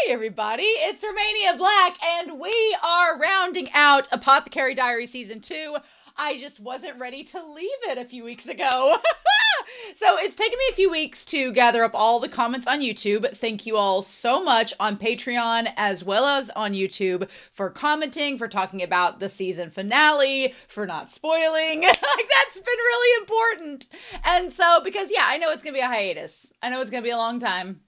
Hey everybody, it's Romania Black, and we are rounding out Apothecary Diaries Season 2. I just wasn't ready to leave it a few weeks ago. So it's taken me a few weeks to gather up all the comments on YouTube. Thank you all so much on Patreon as well as on YouTube for commenting, for talking about the season finale, for not spoiling. Like, that's been really important. And so, because I know it's going to be a hiatus. I know it's going to be a long time.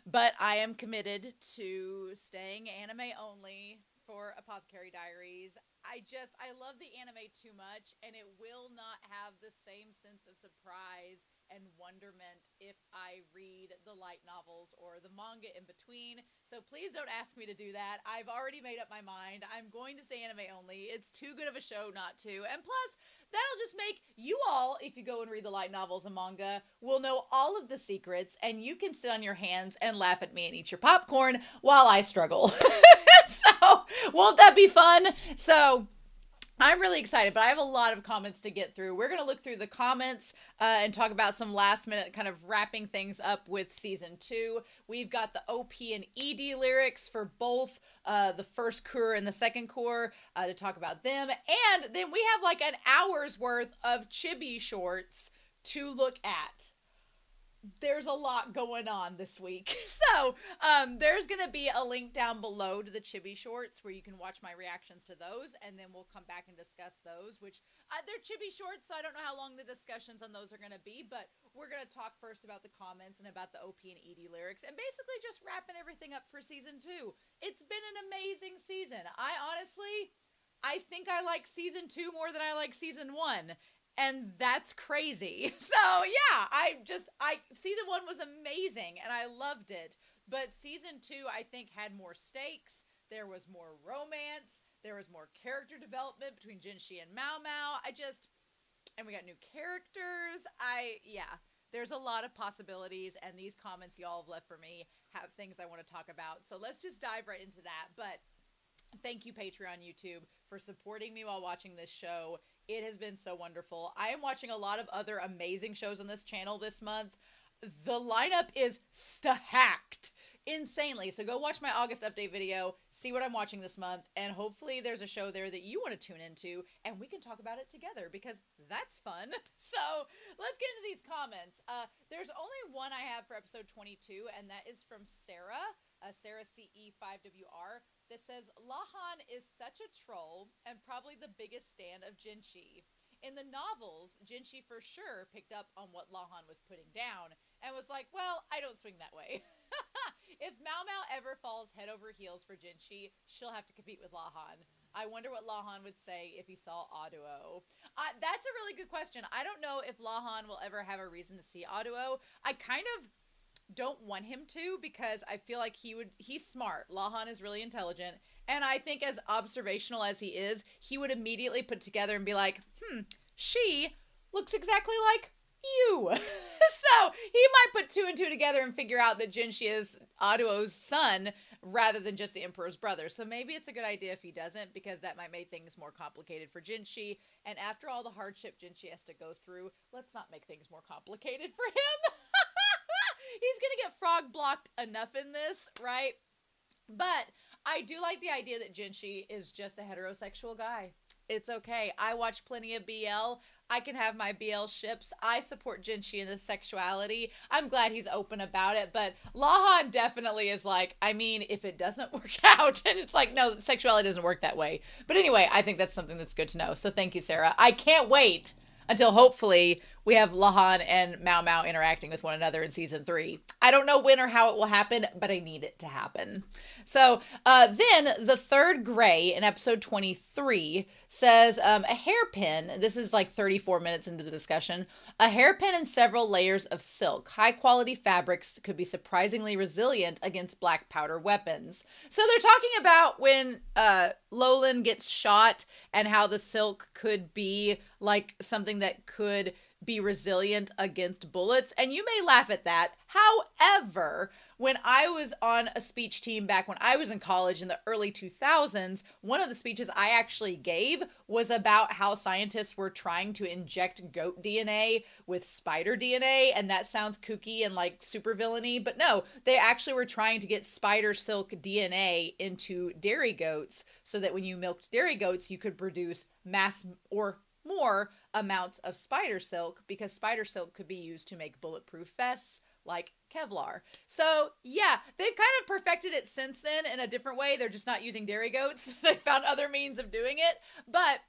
But I am committed to staying anime only for Apothecary Diaries. I love the anime too much, and it will not have the same sense of surprise and wonderment if I read the light novels or the manga in between. So please don't ask me to do that. I've already made up my mind. I'm going to stay anime only. It's too good of a show not to. And plus, that'll just make you all, if you go and read the light novels and manga, will know all of the secrets, and you can sit on your hands and laugh at me and eat your popcorn while I struggle. So, won't that be fun? So, I'm really excited, but I have a lot of comments to get through. We're going to look through the comments and talk about some last minute kind of wrapping things up with season 2. We've got the OP and ED lyrics for both the first core and the second core to talk about them. And then we have like an hour's worth of Chibi shorts to look at. There's a lot going on this week. So, there's going to be a link down below to the Chibi shorts where you can watch my reactions to those, and then we'll come back and discuss those, which they're Chibi shorts, so I don't know how long the discussions on those are going to be, but we're going to talk first about the comments and about the OP and ED lyrics, and basically just wrapping everything up for season 2. It's been an amazing season. I think I like season 2 more than I like season 1. And that's crazy. So season 1 was amazing and I loved it. But season 2, I think, had more stakes. There was more romance. There was more character development between Jinshi and Mao Mao. And we got new characters. There's a lot of possibilities, and these comments y'all have left for me have things I want to talk about. So let's just dive right into that. But thank you, Patreon, YouTube, for supporting me while watching this show. It has been so wonderful. I am watching a lot of other amazing shows on this channel this month. The lineup is stacked insanely. So go watch my August update video, see what I'm watching this month, and hopefully there's a show there that you want to tune into, and we can talk about it together, because that's fun. So let's get into these comments. There's only one I have for episode 22, and that is from Sarah, Sarah CE5WR. That says, Lahan is such a troll and probably the biggest stan of Jinshi. In the novels, Jinshi for sure picked up on what Lahan was putting down and was like, well, I don't swing that way. If Mao Mao ever falls head over heels for Jinshi, she'll have to compete with Lahan. I wonder what Lahan would say if he saw Aduo. That's a really good question. I don't know if Lahan will ever have a reason to see Aduo. I kind of don't want him to, because I feel like he's smart. Lahan is really intelligent, and I think as observational as he would immediately put together and be like, she looks exactly like you. So he might put 2 and 2 together and figure out that Jinshi is Aduo's son rather than just the Emperor's brother. So maybe it's a good idea if he doesn't, because that might make things more complicated for Jinshi, and after all the hardship Jinshi has to go through, let's not make things more complicated for him. He's gonna get frog blocked enough in this, right? But I do like the idea that Jinshi is just a heterosexual guy. It's okay. I watch plenty of BL. I can have my BL ships. I support Jinshi in his sexuality. I'm glad he's open about it, but Lahan definitely is like, if it doesn't work out, and it's like, no, sexuality doesn't work that way. But anyway, I think that's something that's good to know. So thank you, Sarah. I can't wait until hopefully we have Lahan and Mao Mao interacting with one another in season 3. I don't know when or how it will happen, but I need it to happen. So then the third gray in episode 23 says a hairpin. This is like 34 minutes into the discussion. A hairpin and several layers of silk. High quality fabrics could be surprisingly resilient against black powder weapons. So they're talking about when Lowland gets shot and how the silk could be like something that could be resilient against bullets, and you may laugh at that. However, when I was on a speech team back when I was in college in the early 2000s, one of the speeches I actually gave was about how scientists were trying to inject goat DNA with spider DNA, and that sounds kooky and like super villainy, but no, they actually were trying to get spider silk DNA into dairy goats so that when you milked dairy goats, you could produce mass or more amounts of spider silk, because spider silk could be used to make bulletproof vests like Kevlar. So yeah, they've kind of perfected it since then in a different way. They're just not using dairy goats. They found other means of doing it. But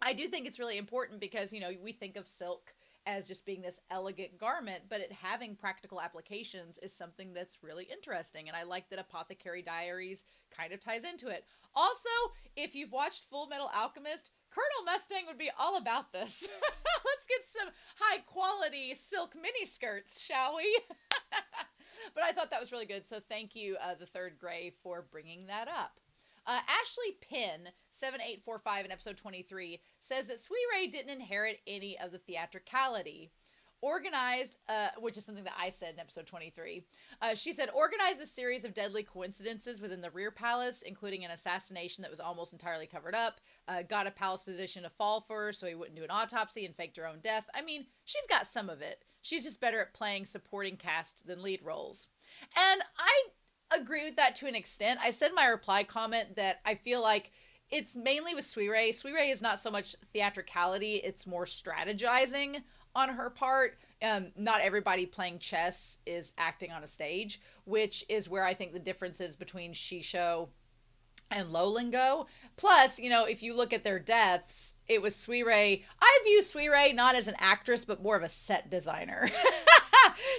I do think it's really important because, you know, we think of silk as just being this elegant garment, but it having practical applications is something that's really interesting. And I like that Apothecary Diaries kind of ties into it. Also, if you've watched Full Metal Alchemist, Colonel Mustang would be all about this. Let's get some high quality silk mini skirts, shall we? But I thought that was really good. So thank you, the Third Gray, for bringing that up. Ashley Pinn, 7845 in episode 23, says that Sweet Ray didn't inherit any of the theatricality. Organized, which is something that I said in episode 23. She said, organized a series of deadly coincidences within the rear palace, including an assassination that was almost entirely covered up, got a palace physician to fall for her so he wouldn't do an autopsy, and faked her own death. I mean, she's got some of it. She's just better at playing supporting cast than lead roles. And I agree with that to an extent. I said in my reply comment that I feel like it's mainly with Sweet Ray. Sweet Ray is not so much theatricality, it's more strategizing on her part. Not everybody playing chess is acting on a stage, which is where I think the differences between Shisho and Lowland go. Plus, you know, if you look at their deaths, it was Sweet Ray. I view Sweet Ray not as an actress, but more of a set designer.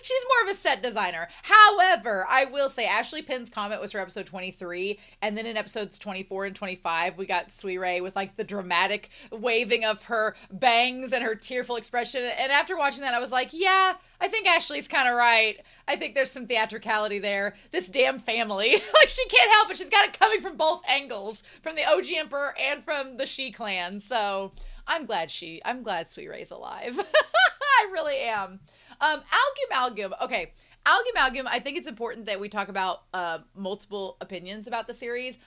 She's more of a set designer. However, I will say Ashley Pinn's comment was for episode 23. And then in episodes 24 and 25, we got Sweet Ray with like the dramatic waving of her bangs and her tearful expression. And after watching that, I was like, yeah, I think Ashley's kind of right. I think there's some theatricality there. This damn family. Like, she can't help it. She's got it coming from both angles, from the OG Emperor and from the She clan. So I'm glad Sweet Ray's alive. I really am. Algum. Okay. Algum, I think it's important that we talk about multiple opinions about the series.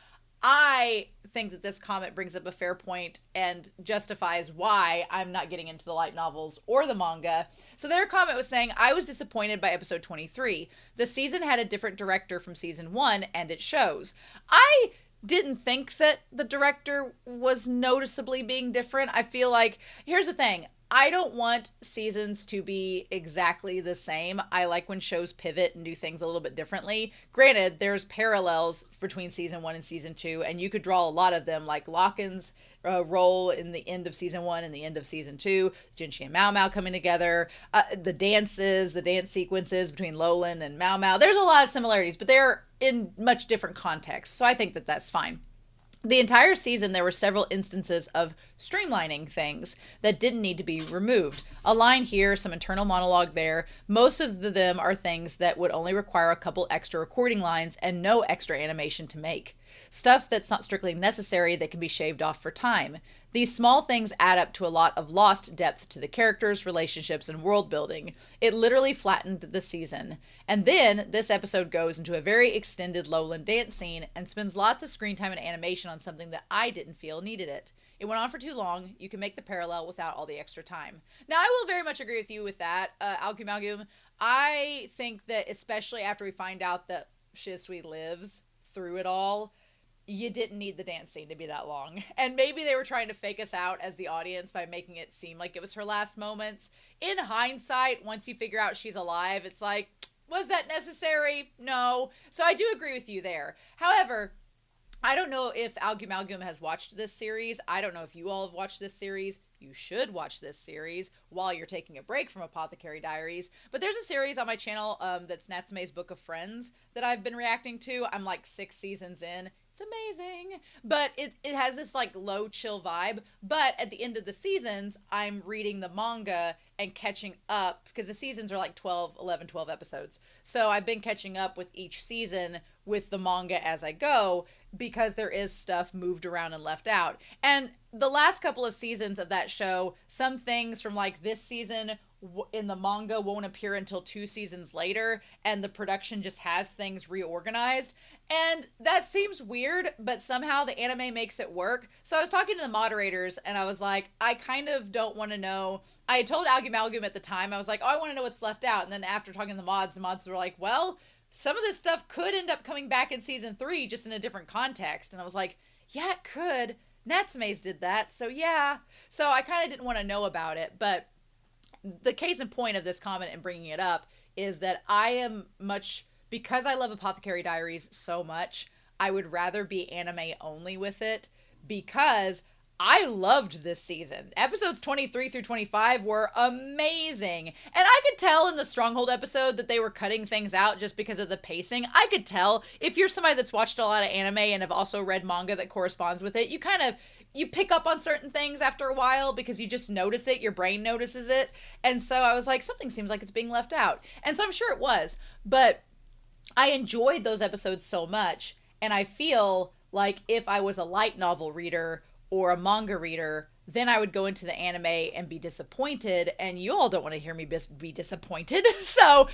I think that this comment brings up a fair point and justifies why I'm not getting into the light novels or the manga. So their comment was saying, I was disappointed by episode 23. The season had a different director from season 1, and it shows. I didn't think that the director was noticeably being different. I feel like, here's the thing. I don't want seasons to be exactly the same. I like when shows pivot and do things a little bit differently. Granted, there's parallels between season 1 and season 2, and you could draw a lot of them, like Locken's role in the end of season 1 and the end of season 2, Jinshi and Mao Mao coming together, the dance sequences between Lowland and Mao Mao. There's a lot of similarities, but they're in much different contexts, so I think that that's fine. The entire season, there were several instances of streamlining things that didn't need to be removed. A line here, some internal monologue there. Most of them are things that would only require a couple extra recording lines and no extra animation to make. Stuff that's not strictly necessary that can be shaved off for time. These small things add up to a lot of lost depth to the characters, relationships, and world building. It literally flattened the season. And then this episode goes into a very extended Lowland dance scene and spends lots of screen time and animation on something that I didn't feel needed it. It went on for too long. You can make the parallel without all the extra time. Now, I will very much agree with you with that, Algum. I think that especially after we find out that Shisui lives through it all, you didn't need the dance scene to be that long. And maybe they were trying to fake us out as the audience by making it seem like it was her last moments. In hindsight, once you figure out she's alive, it's like, was that necessary? No. So I do agree with you there. However, I don't know if Algum has watched this series. I don't know if you all have watched this series. You should watch this series while you're taking a break from Apothecary Diaries. But there's a series on my channel that's Natsume's Book of Friends that I've been reacting to. I'm like 6 seasons in. It's amazing. But it has this like low chill vibe. But at the end of the seasons, I'm reading the manga and catching up because the seasons are like 11, 12 episodes. So I've been catching up with each season with the manga as I go because there is stuff moved around and left out. And the last couple of seasons of that show, some things from like this season in the manga won't appear until 2 seasons later, and the production just has things reorganized. And that seems weird, but somehow the anime makes it work. So I was talking to the moderators, and I was like, I kind of don't want to know. I told Algum at the time, I was like, oh, I want to know what's left out. And then after talking to the mods were like, well, some of this stuff could end up coming back in season 3, just in a different context. And I was like, yeah, it could. Natsume's did that, so yeah. So I kind of didn't want to know about it, but the case in point of this comment and bringing it up is that I am much, because I love Apothecary Diaries so much, I would rather be anime only with it, because I loved this season. Episodes 23 through 25 were amazing. And I could tell in the Stronghold episode that they were cutting things out just because of the pacing. I could tell. If you're somebody that's watched a lot of anime and have also read manga that corresponds with it, you pick up on certain things after a while because you just notice it. Your brain notices it. And so I was like, something seems like it's being left out. And so I'm sure it was. But I enjoyed those episodes so much. And I feel like if I was a light novel reader or a manga reader, then I would go into the anime and be disappointed, and you all don't want to hear me be disappointed. So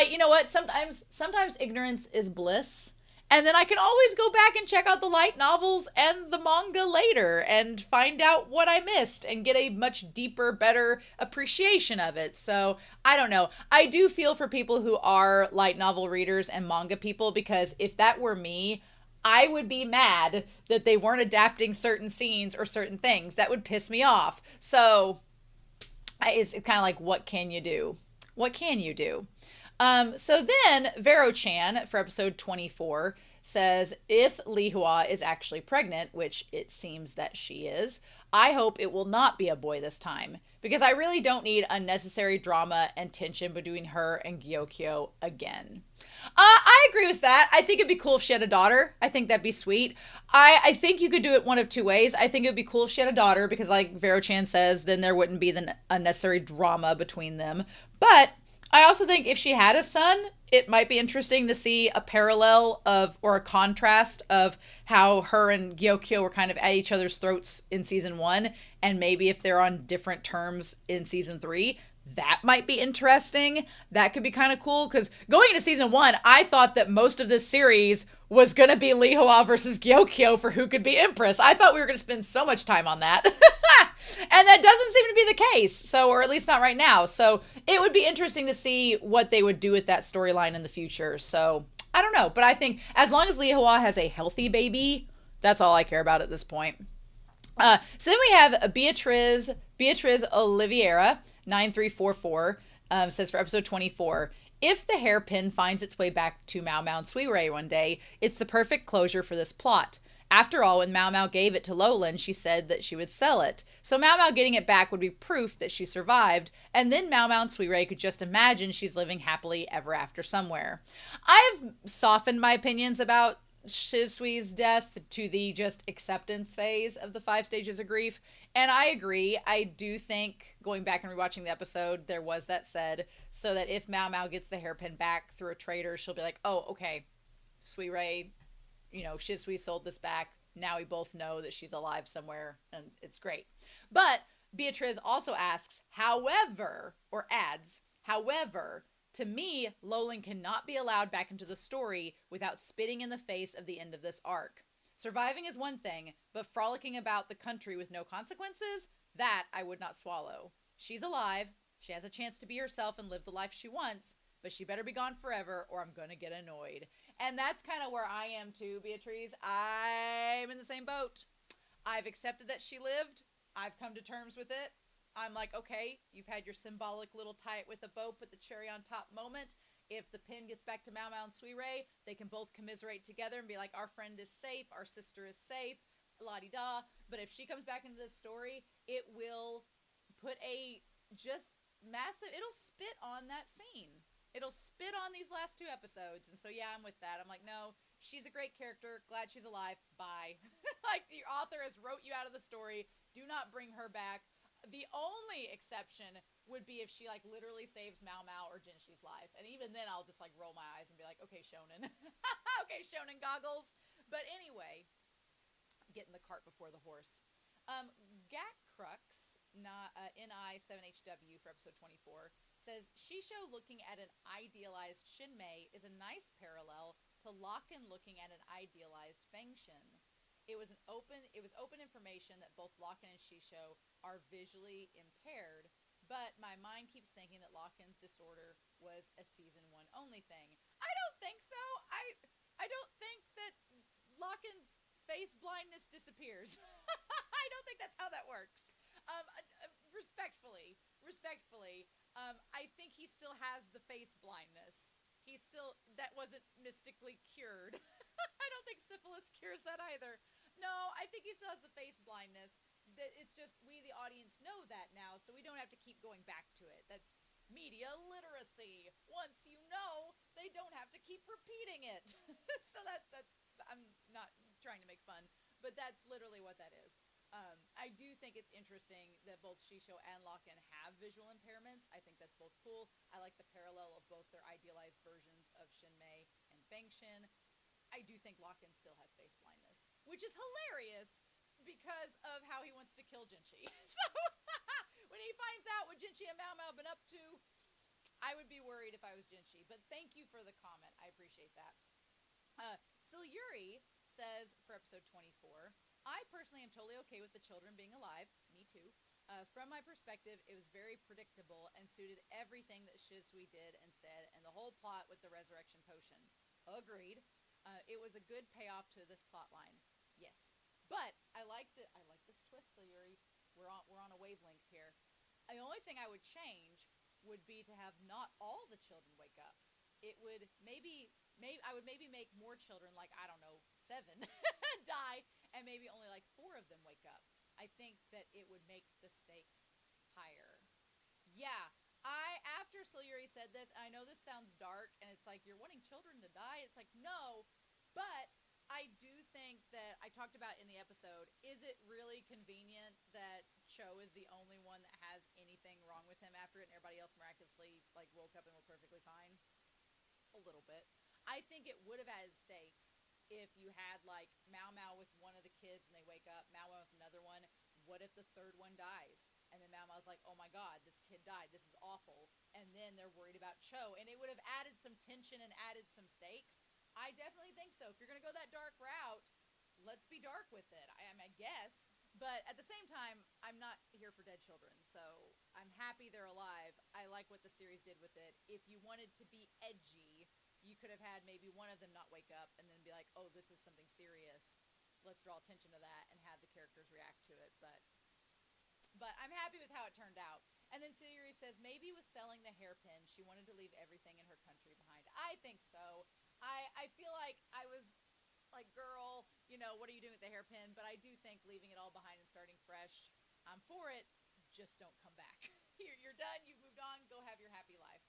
you know what? Sometimes ignorance is bliss, and then I can always go back and check out the light novels and the manga later and find out what I missed and get a much deeper, better appreciation of it. So I don't know. I do feel for people who are light novel readers and manga people, because if that were me, I would be mad that they weren't adapting certain scenes or certain things. That would piss me off. So it's kind of like, what can you do? What can you do? So then Vero-chan for episode 24 says, if Lihua is actually pregnant, which it seems that she is, I hope it will not be a boy this time, because I really don't need unnecessary drama and tension between her and Gyokyo again. I agree with that. I think it'd be cool if she had a daughter. I think that'd be sweet. I think you could do it one of two ways. I think it would be cool if she had a daughter, because like Vero-chan says, then there wouldn't be the unnecessary drama between them. But I also think if she had a son, it might be interesting to see a parallel of, or a contrast of, how her and Gyokyo were kind of at each other's throats in season 1, and maybe if they're on different terms in season 3. That might be interesting. That could be kind of cool, because going into season 1, I thought that most of this series was going to be Lihua versus Gyokyo for who could be Empress. I thought we were going to spend so much time on that. And that doesn't seem to be the case. So, or at least not right now. So it would be interesting to see what they would do with that storyline in the future. So I don't know. But I think as long as Lihua has a healthy baby, that's all I care about at this point. So then we have Beatriz Oliveira, 9344, says for episode 24, if the hairpin finds its way back to Mao Mao and Suirei one day, it's the perfect closure for this plot. After all, when Mao Mao gave it to Lowland, she said that she would sell it. So Mao Mao getting it back would be proof that she survived, and then Mao Mao and Suirei could just imagine she's living happily ever after somewhere. I've softened my opinions about Shisui's death to the just acceptance phase of the 5 stages of grief, and I agree. I do think, going back and rewatching the episode, there was that said, so that if Mao Mao gets the hairpin back through a trader, she'll be like, oh, okay, Suirei, Shisui sold this back. Now we both know that she's alive somewhere, and it's great. But Beatriz also asks, however, or adds, however, to me, Lowland cannot be allowed back into the story without spitting in the face of the end of this arc. Surviving is one thing, but frolicking about the country with no consequences, that I would not swallow. She's alive, she has a chance to be herself and live the life she wants, but she better be gone forever or I'm gonna get annoyed. And that's kind of where I am too, Beatrice. I'm in the same boat. I've accepted that she lived. I've come to terms with it. I'm like, okay, you've had your symbolic little tie it with a bow, put the cherry on top moment. If the pin gets back to Mao Mao and Suirei, they can both commiserate together and be like, our friend is safe, our sister is safe, la-di-da. But if she comes back into this story, it will put a just massive, it'll spit on that scene. It'll spit on these last 2 episodes. And so, yeah, I'm with that. I'm like, no, she's a great character. Glad she's alive. Bye. Like, the author has wrote you out of the story. Do not bring her back. The only exception would be if she, like, literally saves Mao Mao or Jinshi's life. And even then, I'll just, like, roll my eyes and be like, okay, shonen. Okay, shonen goggles. But anyway, getting the cart before the horse. Gat Crux NI7HW for episode 24 says Shisho looking at an idealized Shinmei is a nice parallel to Locken looking at an idealized Fengshin. It was open information that both Locken and Shisho are visually impaired, but my mind keeps thinking that Locken's disorder was a season 1 only thing. I don't think so. I don't think that Locken's face blindness disappears. I don't think that's how that works. Respectfully, I think he still has the face blindness. That wasn't mystically cured. I don't think syphilis cures that either. No, I think he still has the face blindness. It's just we, the audience, know that now, so we don't have to keep going back to it. That's media literacy. Once you know, they don't have to keep repeating it. So that's I'm not trying to make fun, but that's literally what that is. I do think it's interesting that both Shisho and Locken have visual impairments. I think that's both cool. I like the parallel of both their idealized versions of Shinmei and Fengshin. I do think Locken still has face blindness, which is hilarious because of how he wants to kill Jinchi. So when he finds out what Jinchi and Mao Mao have been up to, I would be worried if I was Jinchi. But thank you for the comment. I appreciate that. Silyuri says for episode 24, I personally am totally okay with the children being alive. Me too. From my perspective, it was very predictable and suited everything that Shisui did and said, and the whole plot with the resurrection potion. Agreed. It was a good payoff to this plot line. Yes. But I like this twist, Silyuri. We're on a wavelength here. The only thing I would change would be to have not all the children wake up. It would I would maybe make more children, like, I don't know, 7 die, and maybe only like 4 of them wake up. I think that it would make the stakes higher. Yeah, after Silyuri said this, I know this sounds dark, and it's like, you're wanting children to die? It's like, no, but I do think that, I talked about in the episode, is it really convenient that Cho is the only one that has anything wrong with him after it, and everybody else miraculously, like, woke up and were perfectly fine? A little bit. I think it would have added stakes if you had, like, Mao Mao with one of the kids and they wake up, Mao Mao with another one. What if the third one dies? And then Mao Mao's like, oh my god, this kid died, this is awful. And then they're worried about Cho, and it would have added some tension and added some stakes. I definitely think so. If you're going to go that dark route, let's be dark with it, I guess. But at the same time, I'm not here for dead children, so I'm happy they're alive. I like what the series did with it. If you wanted to be edgy, you could have had maybe one of them not wake up and then be like, oh, this is something serious. Let's draw attention to that and have the characters react to it. But I'm happy with how it turned out. And then Silyuri says, maybe with selling the hairpin, she wanted to leave everything in her country behind. I think so. I feel like I was like, girl, you know, what are you doing with the hairpin? But I do think leaving it all behind and starting fresh, I'm for it. Just don't come back. You're done. You've moved on. Go have your happy life.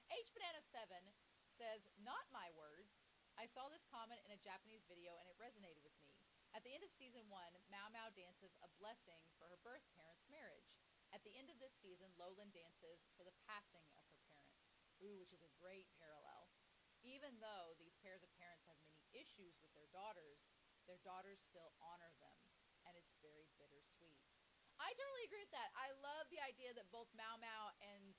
HBanana7 says, not my words. I saw this comment in a Japanese video and it resonated with me. At the end of season 1, Mao Mao dances a blessing for her birth parents' marriage. At the end of this season, Lowland dances for the passing of her parents. Ooh, which is a great parallel. Even though these pairs of parents have many issues with their daughters still honor them, and it's very bittersweet. I totally agree with that. I love the idea that both Mao Mao and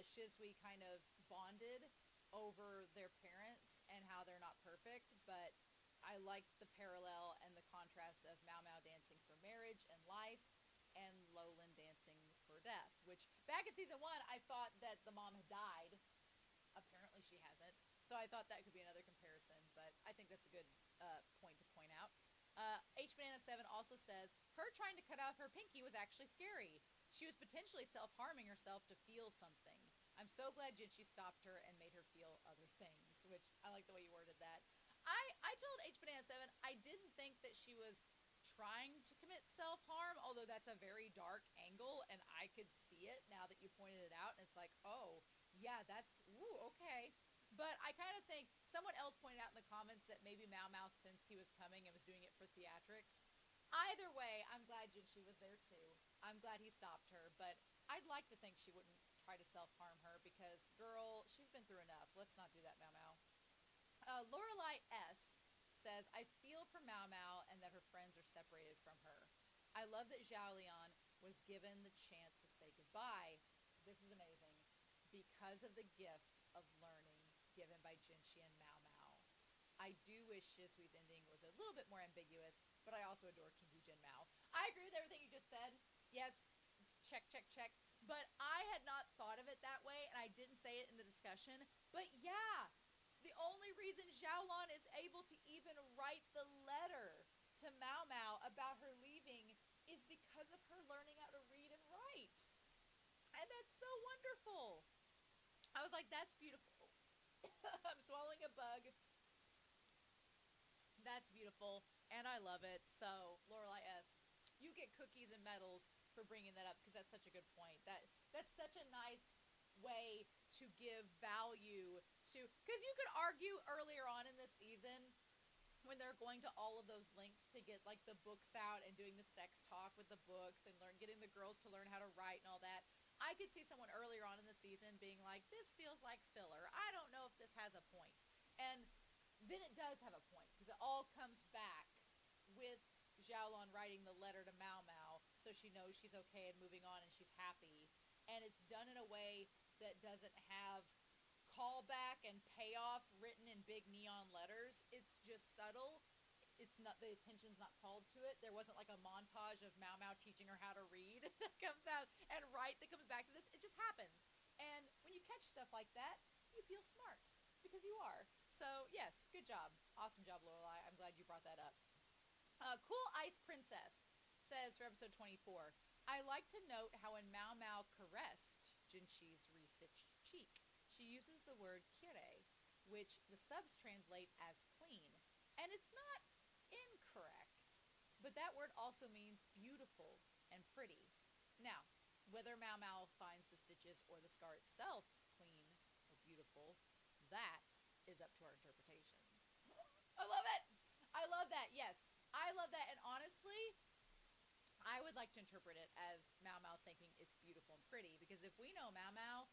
Shisui kind of bonded over their parents and how they're not perfect, but I like the parallel and the contrast of Mao Mao dancing for marriage and life and Lowland dancing for death, which back in season 1, I thought that the mom had died. Apparently she hasn't. So I thought that could be another comparison, but I think that's a good point to point out. HBanana7 also says, her trying to cut off her pinky was actually scary. She was potentially self-harming herself to feel something. I'm so glad Jinchi stopped her and made her feel other things, which I like the way you worded that. I told HBanana7 I didn't think that she was trying to commit self-harm, although that's a very dark angle, and I could see it now that you pointed it out, and it's like, oh, yeah, that's, ooh, okay. But I kind of think, someone else pointed out in the comments that maybe Mao Mao sensed he was coming and was doing it for theatrics. Either way, I'm glad Jinchi was there too. I'm glad he stopped her, but I'd like to think she wouldn't try to self-harm her because, girl, she's been through enough. Let's not do that, Mao Mao. Lorelei S. says, I feel for Mao Mao and that her friends are separated from her. I love that Zhao Lian was given the chance to say goodbye. This is amazing. Because of the gift of learning given by Jinshi and Mao Mao. I do wish Shisui's ending was a little bit more ambiguous, but I also adore Kingu Jin Mao. I agree with everything you just said. Yes, check, check, check. But I had not thought of it that way, and I didn't say it in the discussion. But yeah, the only reason Xiaolon is able to even write the letter to Mao Mao about her leaving is because of her learning how to read and write. And that's so wonderful. I was like, that's beautiful. I'm swallowing a bug. That's beautiful, and I love it. So, Lorelai S., you get cookies and medals for bringing that up, because that's such a good point. That's such a nice way to give value to, because you could argue earlier on in the season when they're going to all of those links to get like the books out and doing the sex talk with the books and getting the girls to learn how to write and all that. I could see someone earlier on in the season being like, this feels like filler. I don't know if this has a point. And then it does have a point, because it all comes back with Xiaolon writing the letter to Mao Mao, so she knows she's okay and moving on and she's happy. And it's done in a way that doesn't have callback and payoff written in big neon letters. It's just subtle. It's not, the attention's not called to it. There wasn't like a montage of Mao Mao teaching her how to read that comes out and write that comes back to this. It just happens. And when you catch stuff like that, you feel smart, because you are. So yes, good job. Awesome job, Lorelai. I'm glad you brought that up. Cool Ice Princess says for episode 24, I like to note how when Mao Mao caressed Jinshi's re-stitched cheek, she uses the word kire, which the subs translate as clean. And it's not incorrect, but that word also means beautiful and pretty. Now, whether Mao Mao finds the stitches or the scar itself clean or beautiful, that is up to our interpretation. I love it! I love that, yes. I love that, and honestly, I would like to interpret it as Mao Mao thinking it's beautiful and pretty, because if we know Mao Mao,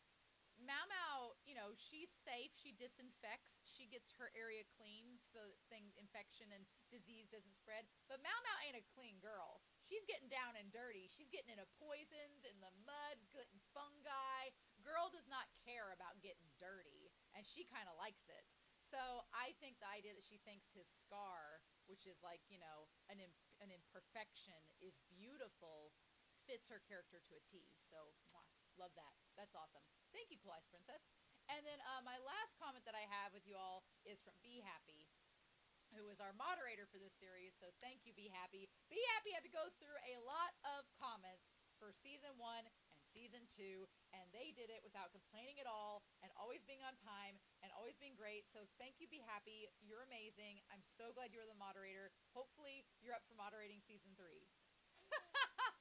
Mao Mao, you know, she's safe, she disinfects, she gets her area clean so that infection and disease doesn't spread. But Mao Mao ain't a clean girl. She's getting down and dirty. She's getting into poisons, in the mud, getting fungi. Girl does not care about getting dirty, and she kind of likes it. So I think the idea that she thinks his scar, which is like, you know, an imperfection, is beautiful, fits her character to a T. So, mwah, love that. That's awesome. Thank you, Cool Ice Princess. And then my last comment that I have with you all is from Be Happy, who is our moderator for this series. So thank you, Be Happy. Be Happy had to go through a lot of comments for season 1 and season 2, and they did it without complaining at all, and always being on time, and always being great. So thank you, Be Happy. You're amazing. I'm so glad you're the moderator. Hopefully you're up for moderating season 3.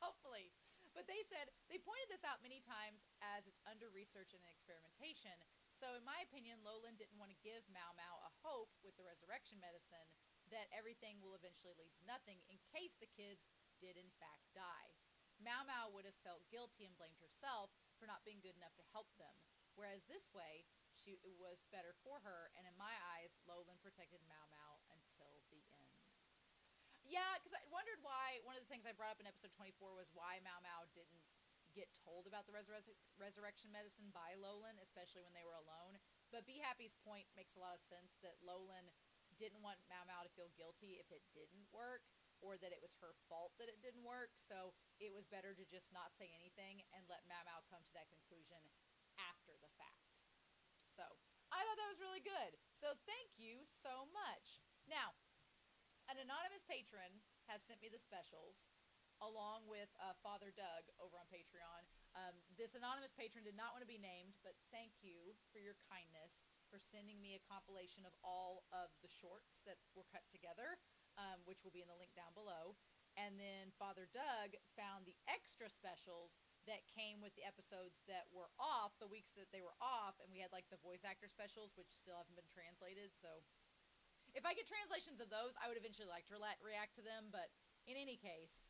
Hopefully. But they said, they pointed this out many times as it's under research and experimentation. So in my opinion, Lolan didn't want to give Mao Mao a hope with the resurrection medicine that everything will eventually lead to nothing in case the kids did in fact die. Mao Mao would have felt guilty and blamed herself for not being good enough to help them. Whereas this way, it was better for her, and in my eyes, Lolan protected Mao Mao until the end. Yeah, because I wondered why, one of the things I brought up in episode 24 was why Mao Mao didn't get told about the resurrection medicine by Lolan, especially when they were alone. But Be Happy's point makes a lot of sense, that Lolan didn't want Mao Mao to feel guilty if it didn't work, or that it was her fault that it didn't work, so it was better to just not say anything and let Mao Mao come to that conclusion after the fact. So, I thought that was really good. So thank you so much. Now, an anonymous patron has sent me the specials, along with Father Doug over on Patreon. This anonymous patron did not want to be named, but thank you for your kindness for sending me a compilation of all of the shorts that were cut together, which will be in the link down below. And then Father Doug found the extra specials that came with the episodes that were off, the weeks that they were off, and we had like the voice actor specials, which still haven't been translated, so if I get translations of those, I would eventually like to react to them, but in any case,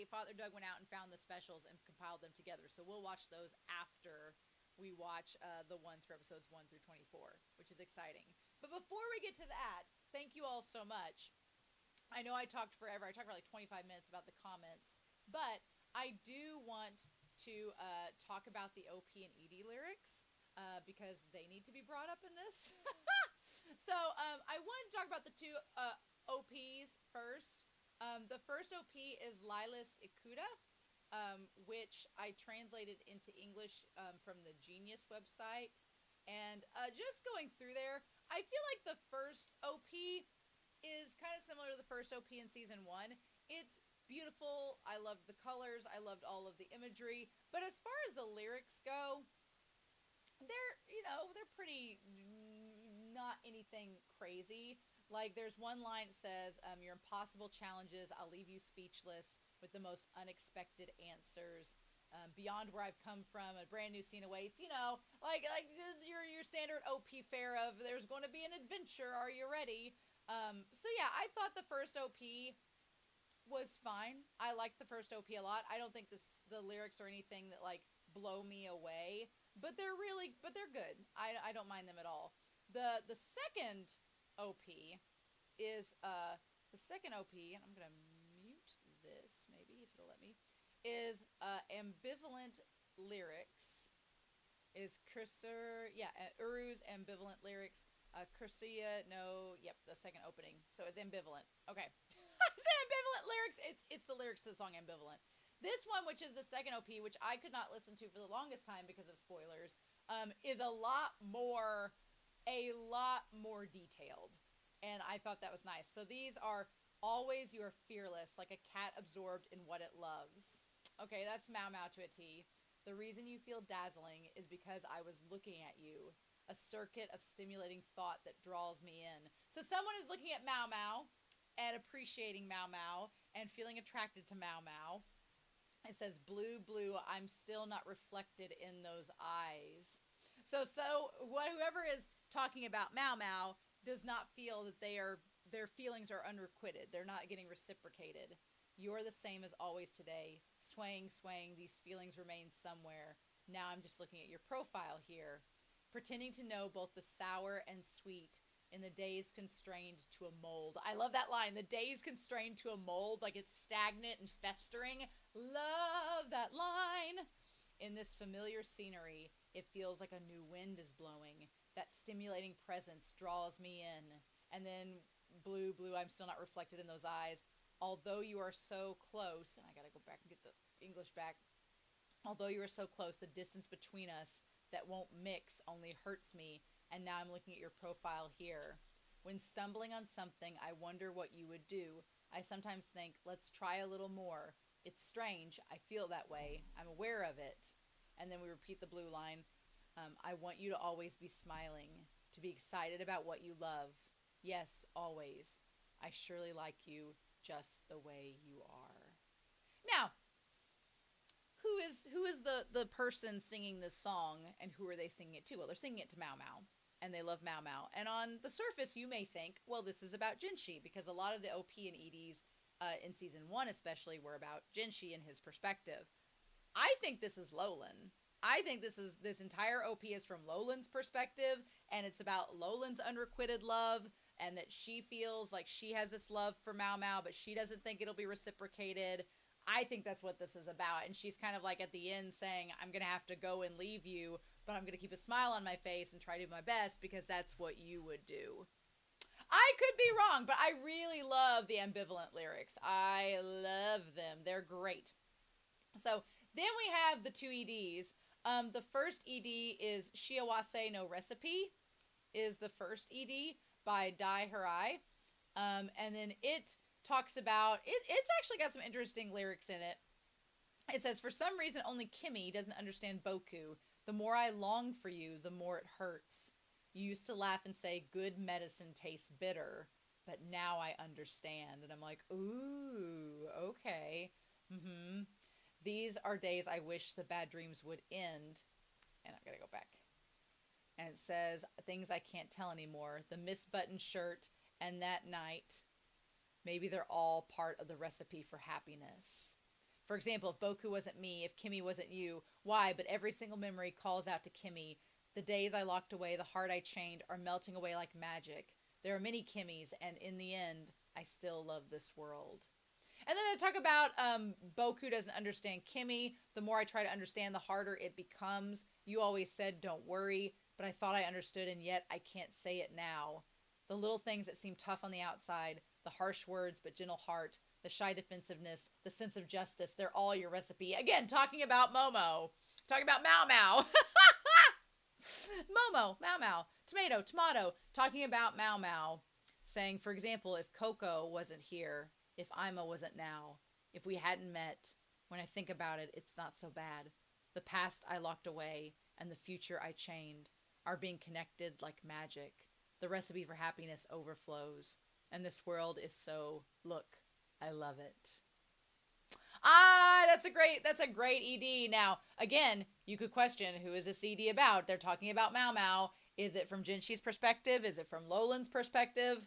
Father Doug went out and found the specials and compiled them together, so we'll watch those after we watch the ones for episodes 1 through 24, which is exciting. But before we get to that, thank you all so much. I know I talked forever. I talked for like 25 minutes about the comments, but I do want to talk about the OP and ED lyrics because they need to be brought up in this. So I wanted to talk about the two OPs first. The first OP is Lilas Ikuda, which I translated into English from the Genius website. And just going through there, I feel like the first OP is kind of similar to the first OP in season 1. It's beautiful. I loved the colors. I loved all of the imagery. But as far as the lyrics go, they're pretty not anything crazy. Like there's one line that says, your impossible challenges, I'll leave you speechless with the most unexpected answers. Beyond where I've come from, a brand new scene awaits. Like your standard OP fare of there's going to be an adventure. Are you ready? So yeah, I thought the first OP was fine. I liked the first OP a lot. I don't think the lyrics or anything that like blow me away, but they're good. I don't mind them at all. The second OP is the second OP, and I'm gonna mute this maybe if it'll let me, is ambivalent lyrics. Is cursor, Uru's ambivalent lyrics. Cursia, no, yep, the second opening. So it's ambivalent. Okay. I said ambivalent lyrics. It's the lyrics to the song Ambivalent. This one, which is the second OP, which I could not listen to for the longest time because of spoilers, is a lot more detailed. And I thought that was nice. So these are always you are fearless, like a cat absorbed in what it loves. Okay, that's Mau Mau to a T. The reason you feel dazzling is because I was looking at you. A circuit of stimulating thought that draws me in. So someone is looking at Mau Mau and appreciating Mau Mau and feeling attracted to Mau Mau. It says, blue, blue, I'm still not reflected in those eyes. So whoever is talking about Mau Mau does not feel that their feelings are unrequited. They're not getting reciprocated. You're the same as always today. Swaying, swaying, these feelings remain somewhere. Now I'm just looking at your profile here. Pretending to know both the sour and sweet in the days constrained to a mold. I love that line. The days constrained to a mold, like it's stagnant and festering. Love that line. In this familiar scenery, it feels like a new wind is blowing. That stimulating presence draws me in. And then blue, blue, I'm still not reflected in those eyes. Although you are so close, and I gotta go back and get the English back. Although you are so close, the distance between us that won't mix only hurts me, and now I'm looking at your profile here. When stumbling on something, I wonder what you would do. I sometimes think, let's try a little more. It's strange. I feel that way. I'm aware of it. And then we repeat the blue line. I want you to always be smiling, to be excited about what you love. Yes, always. I surely like you just the way you are. Now, who is the person singing this song, and who are they singing it to? Well, they're singing it to Mau Mau, and they love Mau Mau. And on the surface, you may think, well, this is about Jinshi, because a lot of the OP and EDs in season 1 especially were about Jinshi and his perspective. I think this is Lolan. I think this entire OP is from Lolan's perspective, and it's about Lolan's unrequited love, and that she feels like she has this love for Mau Mau, but she doesn't think it'll be reciprocated. I think that's what this is about. And she's kind of like at the end saying, I'm going to have to go and leave you, but I'm going to keep a smile on my face and try to do my best because that's what you would do. I could be wrong, but I really love the ambivalent lyrics. I love them. They're great. So then we have the two EDs. The first ED is Shiawase no Recipe, is the first ED by Dai Harai. And then it talks about, it's actually got some interesting lyrics in it. It says, for some reason only Kimi doesn't understand Boku. The more I long for you, the more it hurts. You used to laugh and say, good medicine tastes bitter, but now I understand. And I'm like, ooh, okay. These are days I wish the bad dreams would end. And I'm going to go back. And it says, things I can't tell anymore. The misbuttoned shirt and that night, maybe they're all part of the recipe for happiness. For example, if Boku wasn't me, if Kimi wasn't you, why? But every single memory calls out to Kimi. The days I locked away, the heart I chained, are melting away like magic. There are many Kimis, and in the end, I still love this world. And then they talk about Boku doesn't understand Kimmy. The more I try to understand, the harder it becomes. You always said, don't worry, but I thought I understood, and yet I can't say it now. The little things that seem tough on the outside, the harsh words but gentle heart, the shy defensiveness, the sense of justice, they're all your recipe. Again, talking about Momo. Talking about Mao Mao. Momo, Mao Mao, tomato, tomato. Talking about Mao Mao. Saying, for example, if Coco wasn't here, if Ima wasn't now, if we hadn't met, when I think about it, it's not so bad. The past I locked away, and the future I chained, are being connected like magic. The recipe for happiness overflows, and this world is so, look, I love it. Ah, that's a great ED. Now, again, you could question, who is this ED about? They're talking about Mao Mao. Is it from Jinshi's perspective? Is it from Lolan's perspective?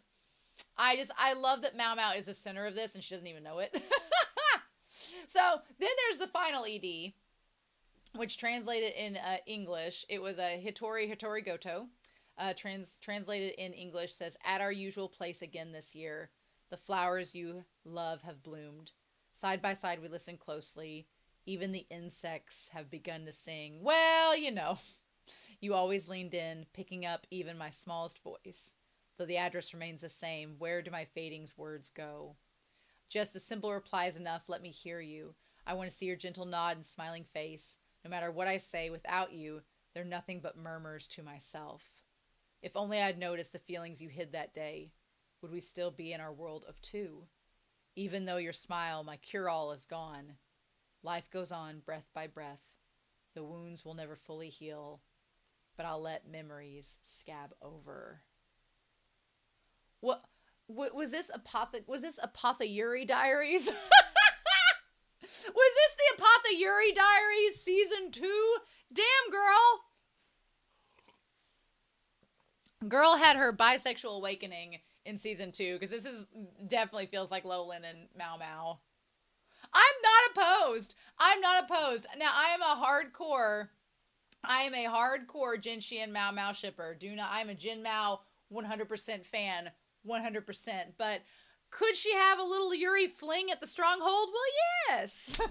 I love that Mao Mao is the center of this and she doesn't even know it. So then there's the final ED, which translated in English, it was a Hitori Goto. Translated in English says, at our usual place again this year, the flowers you love have bloomed. Side by side we listen closely. Even the insects have begun to sing. Well, you know, you always leaned in, picking up even my smallest voice. Though the address remains the same, where do my fading's words go? Just a simple reply is enough, let me hear you. I want to see your gentle nod and smiling face. No matter what I say, without you, they're nothing but murmurs to myself. If only I'd noticed the feelings you hid that day, would we still be in our world of two? Even though your smile, my cure-all, is gone. Life goes on, breath by breath. The wounds will never fully heal, but I'll let memories scab over. What was this? Was this Apothecary Diaries? Was this the Apothecary Diaries season 2? Damn, girl had her bisexual awakening in season 2, because this is definitely feels like Lolan and Mao Mao. I'm not opposed. Now I am a hardcore Jinshi and Mao Mao shipper. I'm a Jin Mao 100% fan. 100%. But could she have a little Yuri fling at the stronghold? Well, yes. Well,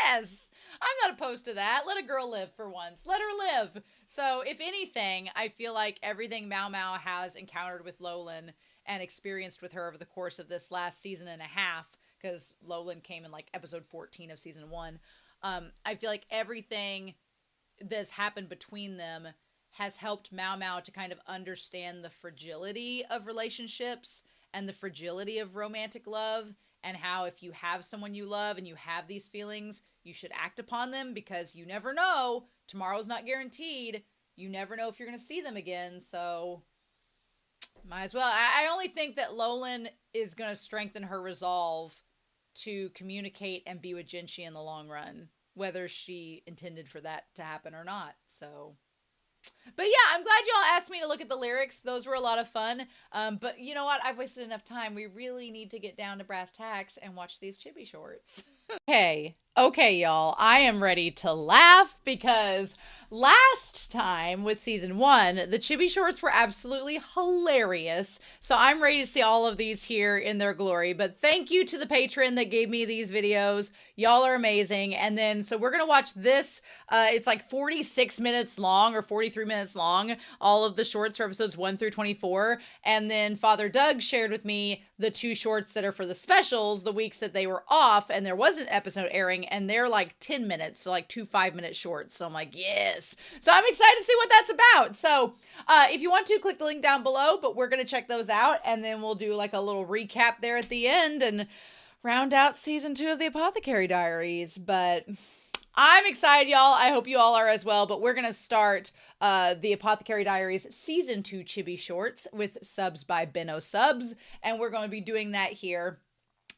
yes. I'm not opposed to that. Let a girl live for once. Let her live. So, if anything, I feel like everything Mao Mao has encountered with Lolan and experienced with her over the course of this last season and a half, because Lolan came in like episode 14 of season 1, I feel like everything that's happened between them has helped Mao Mao to kind of understand the fragility of relationships and the fragility of romantic love, and how if you have someone you love and you have these feelings, you should act upon them, because you never know. Tomorrow's not guaranteed. You never know if you're going to see them again, so might as well. I only think that Lolan is going to strengthen her resolve to communicate and be with Jinshi in the long run, whether she intended for that to happen or not, so... But yeah, I'm glad y'all asked me to look at the lyrics. Those were a lot of fun. But you know what? I've wasted enough time. We really need to get down to brass tacks and watch these Chibi shorts. Okay, y'all. I am ready to laugh, because last time with season 1, the Chibi shorts were absolutely hilarious. So I'm ready to see all of these here in their glory. But thank you to the patron that gave me these videos. Y'all are amazing. And then, so we're going to watch this. It's like 46 minutes long or 43 minutes long. All of the shorts for episodes 1 through 24. And then Father Doug shared with me the 2 shorts that are for the specials, the weeks that they were off and there wasn't episode airing, and they're like 10 minutes, so like 2 5-minute shorts. So I'm like, yes. So I'm excited to see what that's about. So if you want to, click the link down below, but we're going to check those out, and then we'll do like a little recap there at the end and round out season 2 of the Apothecary Diaries. But I'm excited, y'all. I hope you all are as well. But we're going to start the Apothecary Diaries season 2 Chibi shorts with subs by Benno Subs, and we're going to be doing that here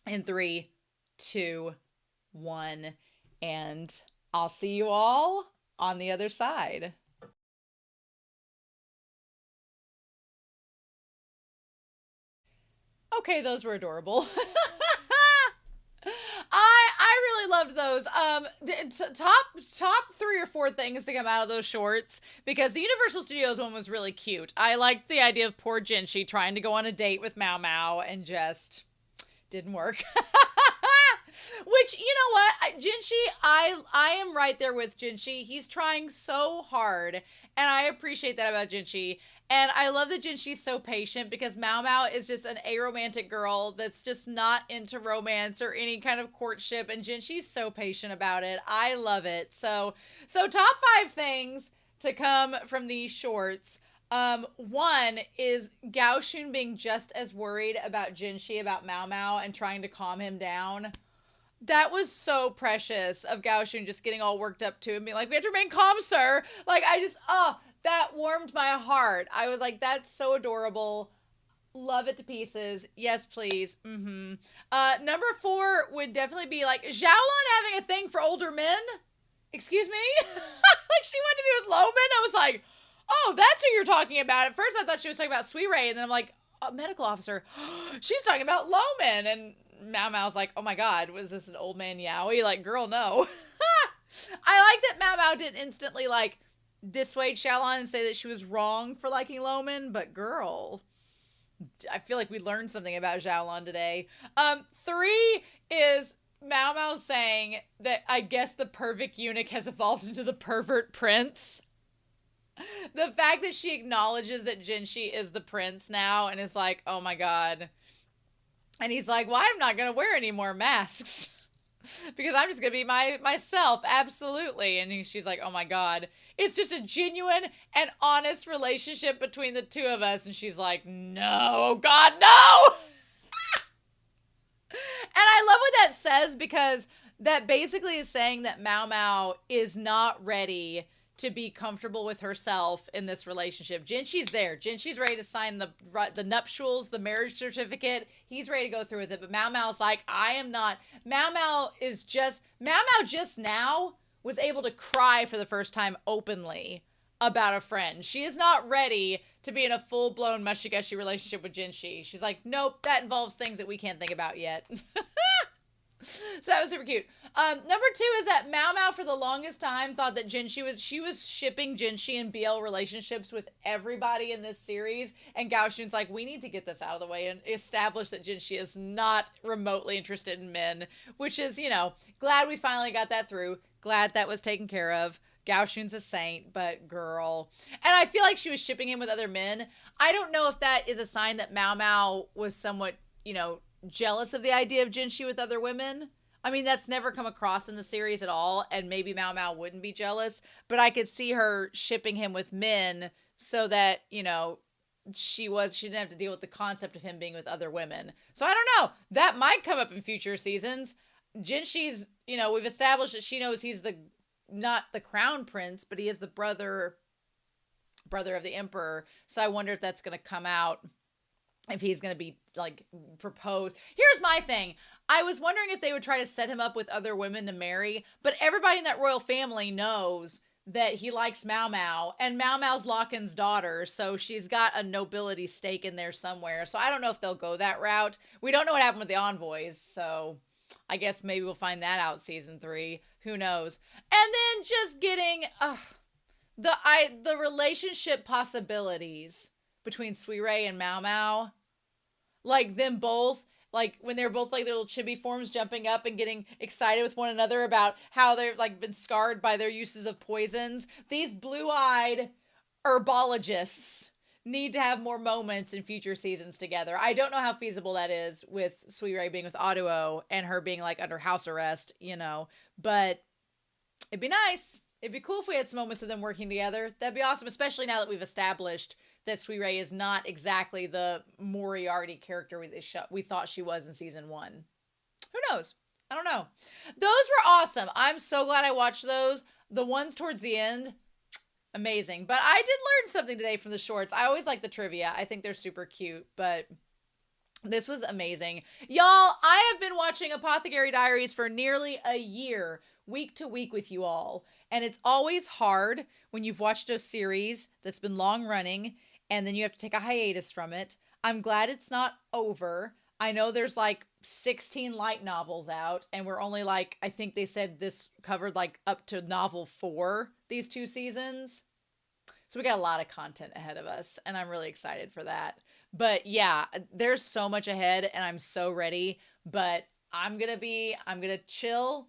in 3, 2, 1, and I'll see you all on the other side. Okay, those were adorable. I really loved those. Top 3 or 4 things to come out of those shorts, because the Universal Studios one was really cute. I liked the idea of poor Jinshi trying to go on a date with Mao Mao and just didn't work. Which, you know what, Jinshi, I am right there with Jinshi. He's trying so hard, and I appreciate that about Jinshi. And I love that Jinshi's so patient because Mao Mao is just an aromantic girl that's just not into romance or any kind of courtship, and Jinshi's so patient about it. I love it. So top 5 things to come from these shorts. One is Gao Shun being just as worried about Jinshi about Mao Mao and trying to calm him down. That was so precious of Gao Shun just getting all worked up too and being like, we have to remain calm, sir. Like, that warmed my heart. I was like, that's so adorable. Love it to pieces. Yes, please. Number 4 would definitely be like Xiaolon having a thing for older men. Excuse me? Like, she wanted to be with Loman. I was like, oh, that's who you're talking about. At first I thought she was talking about Sui Rei, and then I'm like, a medical officer. She's talking about Loman. And Mao Mao's like, oh my god, was this an old man yaoi? Like, girl, no. I like that Mao Mao didn't instantly, like, dissuade Xiaolon and say that she was wrong for liking Loman, but girl, I feel like we learned something about Xiaolon today. 3 is Mao Mao saying that I guess the perfect eunuch has evolved into the pervert prince. The fact that she acknowledges that Jinshi is the prince now and is like, oh my god. And he's like, well, I'm not going to wear any more masks because I'm just going to be myself. Absolutely. And she's like, oh my god. It's just a genuine and honest relationship between the two of us. And she's like, no, oh god, no. And I love what that says because that basically is saying that Mao Mao is not ready to be comfortable with herself in this relationship. Jinshi's there. Jinshi's ready to sign the nuptials, the marriage certificate. He's ready to go through with it. But Mao Mao's like, I am not. Mao Mao just now was able to cry for the first time openly about a friend. She is not ready to be in a full-blown mushy-gushy relationship with Jinshi. She's like, nope, that involves things that we can't think about yet. So that was super cute. Number 2 is that Mao Mao for the longest time thought that she was shipping Jinshi and BL relationships with everybody in this series. And Gao Shun's like, we need to get this out of the way and establish that Jinshi is not remotely interested in men, which is, you know, glad we finally got that through. Glad that was taken care of. Gao Shun's a saint, but girl. And I feel like she was shipping him with other men. I don't know if that is a sign that Mao Mao was somewhat, you know, jealous of the idea of Jinshi with other women. I mean, that's never come across in the series at all, and maybe Mao Mao wouldn't be jealous, but I could see her shipping him with men so that, you know, she didn't have to deal with the concept of him being with other women. So I don't know. That might come up in future seasons. Jinshi's, you know, we've established that she knows he's not the crown prince, but he is the brother of the emperor. So I wonder if that's going to come out. If he's going to be, like, proposed. Here's my thing. I was wondering if they would try to set him up with other women to marry, but everybody in that royal family knows that he likes Mao Mao, and Mao Mao's Locken's daughter, so she's got a nobility stake in there somewhere. So I don't know if they'll go that route. We don't know what happened with the envoys, so I guess maybe we'll find that out season 3. Who knows? And then just getting the relationship possibilities between Sui Rei and Mao Mao. Like, them both, like, when they're both, like, their little chibi forms jumping up and getting excited with one another about how they've, like, been scarred by their uses of poisons. These blue-eyed herbologists need to have more moments in future seasons together. I don't know how feasible that is with Sui Rei being with Aduo and her being, like, under house arrest, you know. But it'd be nice. It'd be cool if we had some moments of them working together. That'd be awesome, especially now that we've established that Sui Rei is not exactly the Moriarty character we thought she was in season 1. Who knows? I don't know. Those were awesome. I'm so glad I watched those. The ones towards the end, amazing. But I did learn something today from the shorts. I always like the trivia. I think they're super cute, but this was amazing. Y'all, I have been watching Apothecary Diaries for nearly a year, week to week with you all. And it's always hard when you've watched a series that's been long running and then you have to take a hiatus from it. I'm glad it's not over. I know there's like 16 light novels out, and we're only like, I think they said this covered like up to novel 4, these 2 seasons. So we got a lot of content ahead of us, and I'm really excited for that. But yeah, there's so much ahead, and I'm so ready. But I'm gonna chill,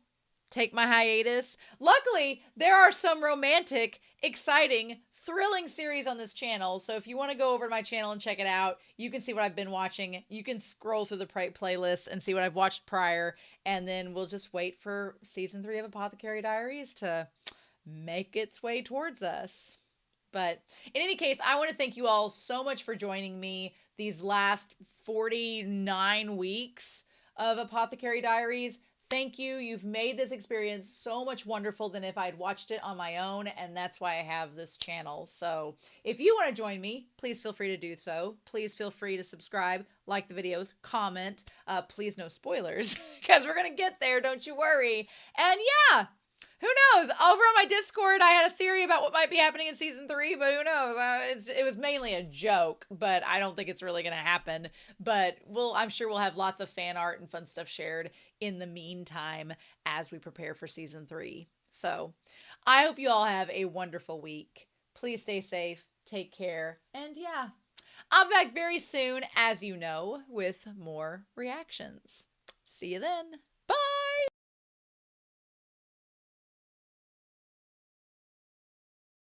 take my hiatus. Luckily, there are some romantic, exciting, thrilling series on this channel. So if you want to go over to my channel and check it out, you can see what I've been watching. You can scroll through the playlist and see what I've watched prior. And then we'll just wait for season 3 of Apothecary Diaries to make its way towards us. But in any case, I want to thank you all so much for joining me these last 49 weeks of Apothecary Diaries. Thank you. You've made this experience so much wonderful than if I'd watched it on my own, and that's why I have this channel. So if you want to join me, please feel free to do so. Please feel free to subscribe, like the videos, comment. Please no spoilers, because we're going to get there, don't you worry. And yeah, who knows? Over on my Discord, I had a theory about what might be happening in season 3, but who knows? It was mainly a joke, but I don't think it's really going to happen. But I'm sure we'll have lots of fan art and fun stuff shared in the meantime as we prepare for season 3. So I hope you all have a wonderful week. Please stay safe, take care, and yeah, I'll be back very soon, as you know, with more reactions. See you then.